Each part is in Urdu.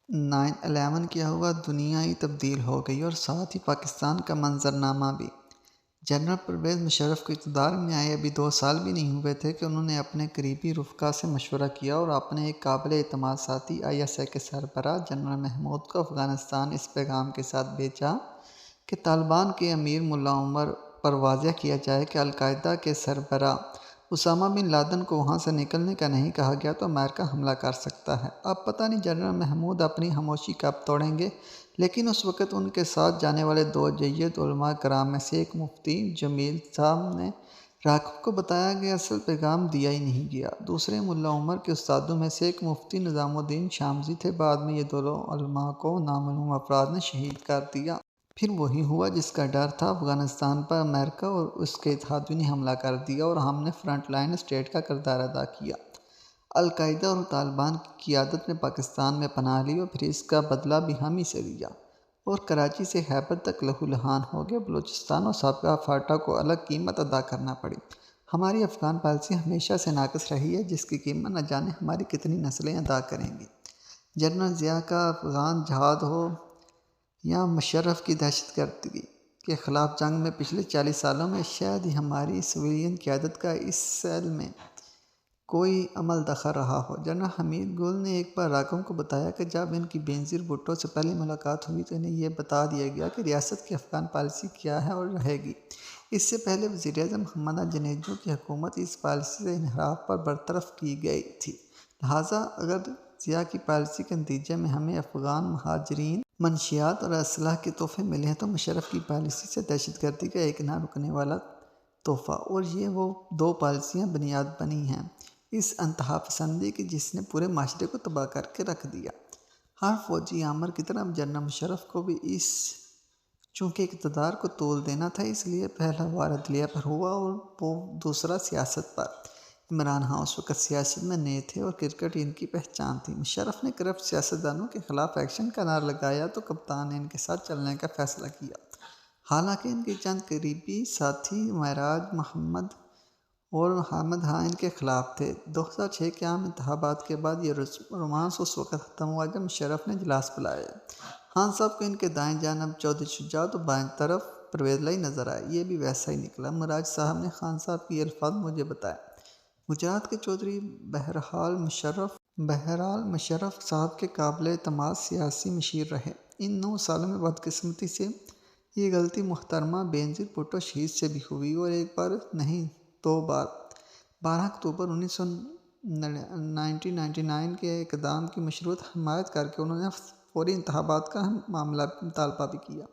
9/11 کیا ہوا، دنیا ہی تبدیل ہو گئی اور ساتھ ہی پاکستان کا منظرنامہ بھی۔ جنرل پرویز مشرف کو اقتدار میں آئے ابھی 2 سال بھی نہیں ہوئے تھے کہ انہوں نے اپنے قریبی رفقا سے مشورہ کیا اور اپنے ایک قابل اعتماد ساتھی ISI کے سربراہ جنرل محمود کو افغانستان اس پیغام کے ساتھ بھیجا کہ طالبان کے امیر ملا عمر پر واضح کیا جائے کہ القاعدہ کے سربراہ اسامہ بن لادن کو وہاں سے نکلنے کا نہیں کہا گیا تو امریکہ حملہ کر سکتا ہے۔ اب پتہ نہیں جنرل محمود اپنی خاموشی کب توڑیں گے، لیکن اس وقت ان کے ساتھ جانے والے 2 جید علماء کرام میں سے ایک مفتی جمیل صاحب نے راکھوں کو بتایا کہ اصل پیغام دیا ہی نہیں گیا۔ دوسرے ملا عمر کے استادوں میں سے ایک مفتی نظام الدین شامزی تھے۔ بعد میں یہ دونوں علماء کو نامعلوم افراد نے شہید کر دیا۔ پھر وہی ہوا جس کا ڈر تھا، افغانستان پر امریکہ اور اس کے اتحادیوں نے حملہ کر دیا اور ہم نے فرنٹ لائن اسٹیٹ کا کردار ادا کیا۔ القاعدہ اور طالبان کی قیادت نے پاکستان میں پناہ لی اور پھر اس کا بدلہ بھی ہم ہی سے لیا اور کراچی سے خیبر تک لہو لہان ہو گیا۔ بلوچستان اور سابقہ فاٹا کو الگ قیمت ادا کرنا پڑی۔ ہماری افغان پالیسی ہمیشہ سے ناقص رہی ہے، جس کی قیمت نہ جانے ہماری کتنی نسلیں ادا کریں گی۔ جنرل ضیاء کا افغان جہاد ہو یا مشرف کی دہشت گردی کے خلاف جنگ میں پچھلے 40 سالوں میں شاید ہی ہماری سویلین قیادت کا اس سیل میں کوئی عمل دخل رہا ہو۔ جنرل حمید گل نے ایک بار راکھوں کو بتایا کہ جب ان کی بینظیر بھٹو سے پہلی ملاقات ہوئی تو انہیں یہ بتا دیا گیا کہ ریاست کی افغان پالیسی کیا ہے اور رہے گی۔ اس سے پہلے وزیر اعظم محمد جنیجو کی حکومت اس پالیسی سے انحراف پر برطرف کی گئی تھی۔ لہٰذا اگر ضیاء کی پالیسی کے نتیجے میں ہمیں افغان مہاجرین، منشیات اور اسلحہ کے تحفے ملے ہیں تو مشرف کی پالیسی سے دہشت گردی کا ایک نہ رکنے والا تحفہ، اور یہ وہ 2 پالیسیاں بنیاد بنی ہیں اس انتہا پسندی کی جس نے پورے معاشرے کو تباہ کر کے رکھ دیا۔ ہر فوجی آمر کی طرح جنرل مشرف کو بھی چونکہ اقتدار کو طول دینا تھا، اس لیے پہلا وار عدلیہ پر ہوا اور وہ دوسرا سیاست پر۔ عمران خان اس وقت سیاست میں نئے تھے اور کرکٹ ان کی پہچان تھی۔ مشرف نے کرپٹ سیاستدانوں کے خلاف ایکشن کا نعرہ لگایا تو کپتان نے ان کے ساتھ چلنے کا فیصلہ کیا۔ حالانکہ ان کے چند قریبی ساتھی معراج محمد اور حامد خان ان کے خلاف تھے۔ 2006 کے عام انتخابات کے بعد یہ رومانس اس وقت ختم ہوا جب مشرف نے اجلاس بلایا۔ خان صاحب کو ان کے دائیں جانب چودھری شجاعت اور بائیں طرف پرویز لائی نظر آئے۔ یہ بھی ویسا ہی نکلا۔ معراج صاحب نے خان صاحب کے یہ الفاظ مجھے بتائے: گجرات کے چودھری بہرحال مشرف صاحب کے قابل اعتماد سیاسی مشیر رہے۔ ان 9 سالوں میں بدقسمتی سے یہ غلطی محترمہ بینظیر بھٹو شہید سے بھی ہوئی اور ایک بار نہیں 2 بار۔ 12 اکتوبر 1999 کے اقدام کی مشروط حمایت کر کے انہوں نے فوری انتخابات کا مطالبہ بھی کیا۔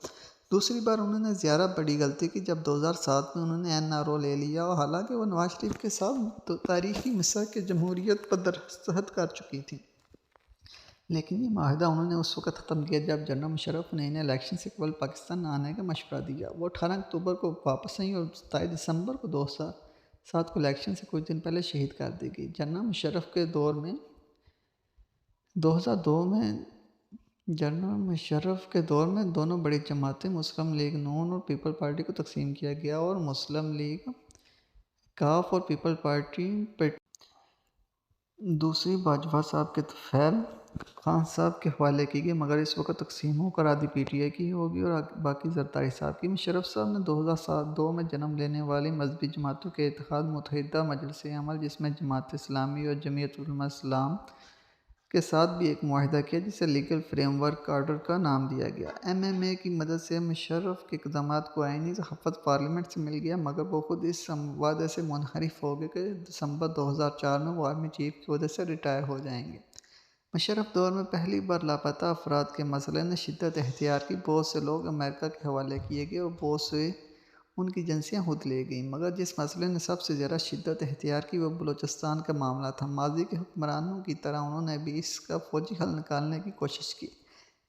دوسری بار انہوں نے زیادہ بڑی غلطی کی جب 2007 میں انہوں نے NRO لے لیا، اور حالانکہ وہ نواز شریف کے ساتھ تاریخی مساق جمہوریت پر دستخط کر چکی تھیں، لیکن یہ معاہدہ انہوں نے اس وقت ختم کیا جب جنرل مشرف نے انہیں الیکشن سے قبل پاکستان نہ آنے کا مشورہ دیا۔ وہ 18 اکتوبر کو واپس آئیں اور 27 دسمبر کو 2007 کو الیکشن سے کچھ دن پہلے شہید کر دی گئی۔ جنرل مشرف کے دور میں 2002 میں دونوں بڑی جماعتیں مسلم لیگ نون اور پیپل پارٹی کو تقسیم کیا گیا اور مسلم لیگ کاف اور پیپل پارٹی دوسری باجوہ صاحب کے طفیل خان صاحب کے حوالے کی گئی، مگر اس وقت تقسیم ہو کر آدھی PTI کی ہوگی اور باقی زرداری صاحب کی۔ مشرف صاحب نے 2002 میں جنم لینے والی مذہبی جماعتوں کے اتحاد متحدہ مجلس عمل، جس میں جماعت اسلامی اور جمعیت علماء اسلام کے ساتھ بھی ایک معاہدہ کیا جسے لیگل فریم ورک آرڈر کا نام دیا گیا۔ MMA کی مدد سے مشرف کے اقدامات کو آئینی تحفظ پارلیمنٹ سے مل گیا، مگر وہ خود اس وعدے سے منحرف ہو گئے کہ دسمبر 2004 میں وہ آرمی چیف کی عہدے سے ریٹائر ہو جائیں گے۔ مشرف دور میں پہلی بار لاپتہ افراد کے مسئلے نے شدت اختیار کی۔ بہت سے لوگ امریکہ کے حوالے کیے گئے اور بہت سے ان کی ایجنسیاں خود لے گئیں، مگر جس مسئلے نے سب سے زیادہ شدت اختیار کی وہ بلوچستان کا معاملہ تھا۔ ماضی کے حکمرانوں کی طرح انہوں نے بھی اس کا فوجی حل نکالنے کی کوشش کی،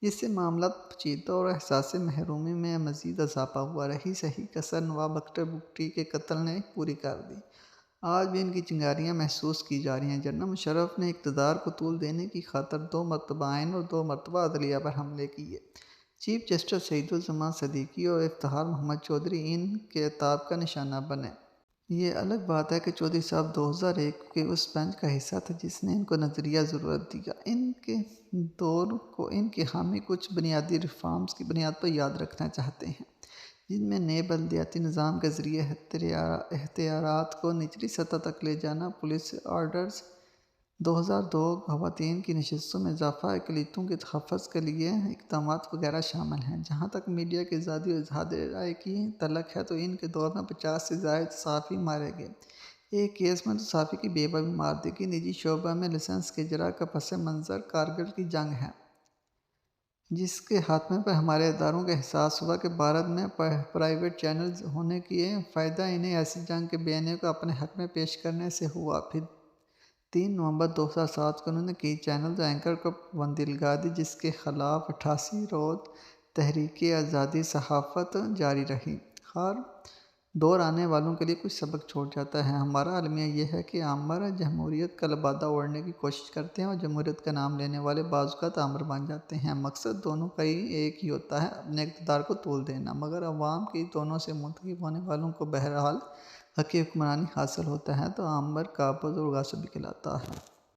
جس سے معاملات پیچیدہ اور احساس محرومی میں مزید اضافہ ہوا۔ رہی صحیح کسر نواب اختر بگٹی کے قتل نے پوری کر دی۔ آج بھی ان کی چنگاریاں محسوس کی جا رہی ہیں۔ جنرل مشرف نے اقتدار کو طول دینے کی خاطر 2 مرتبہ آئین اور 2 مرتبہ عدلیہ پر حملے کیے۔ چیف جسٹس سعید الزمان صدیقی اور افتخار محمد چودھری ان کے عتاب کا نشانہ بنے۔ یہ الگ بات ہے کہ چودھری صاحب 2001 کے اس بینچ کا حصہ تھے جس نے ان کو نظریہ ضرورت دیا۔ ان کے دور کو ان کے حامی کچھ بنیادی ریفارمز کی بنیاد پر یاد رکھنا چاہتے ہیں، جن میں نئے بلدیاتی نظام کے ذریعے اختیارات کو نچلی سطح تک لے جانا، پولیس آرڈرز 2002، خواتین کی نشستوں میں اضافہ، اقلیتوں کے تحفظ کے لیے اقدامات وغیرہ شامل ہیں۔ جہاں تک میڈیا کی آزادی اور اظہار رائے کی تعلق ہے تو ان کے دور میں 50 سے زائد صحافی مارے گئے۔ ایک کیس میں تو صحافی کی بیوہ بھی مار دی گئی۔ نجی شعبہ میں لائسنس کے اجراء کا پس منظر کارگل کی جنگ ہے، جس کے خاتمے پر ہمارے اداروں کا احساس ہوا کہ بھارت میں پرائیویٹ چینلز ہونے کے فائدہ انہیں ایسی جنگ کے بیانیے کو اپنے حق میں پیش کرنے سے ہوا۔ پھر 3 نومبر 2007 کو انہوں نے کئی چینلز اینکر کو پابندی لگا دی، جس کے خلاف 88 روز تحریک آزادی صحافت جاری رہی۔ ہر دور آنے والوں کے لیے کچھ سبق چھوڑ جاتا ہے۔ ہمارا المیہ یہ ہے کہ آمر جمہوریت کا لبادہ اوڑھنے کی کوشش کرتے ہیں اور جمہوریت کا نام لینے والے بعض اوقات آمر بن جاتے ہیں۔ مقصد دونوں کا ایک ہی ہوتا ہے، اپنے اقتدار کو طول دینا، مگر عوام کی دونوں سے منتخب ہونے والوں کو بہرحال حقیقی حکمرانی حاصل ہوتا ہے تو آمر قابض اور غاصب بھی کہلاتا ہے۔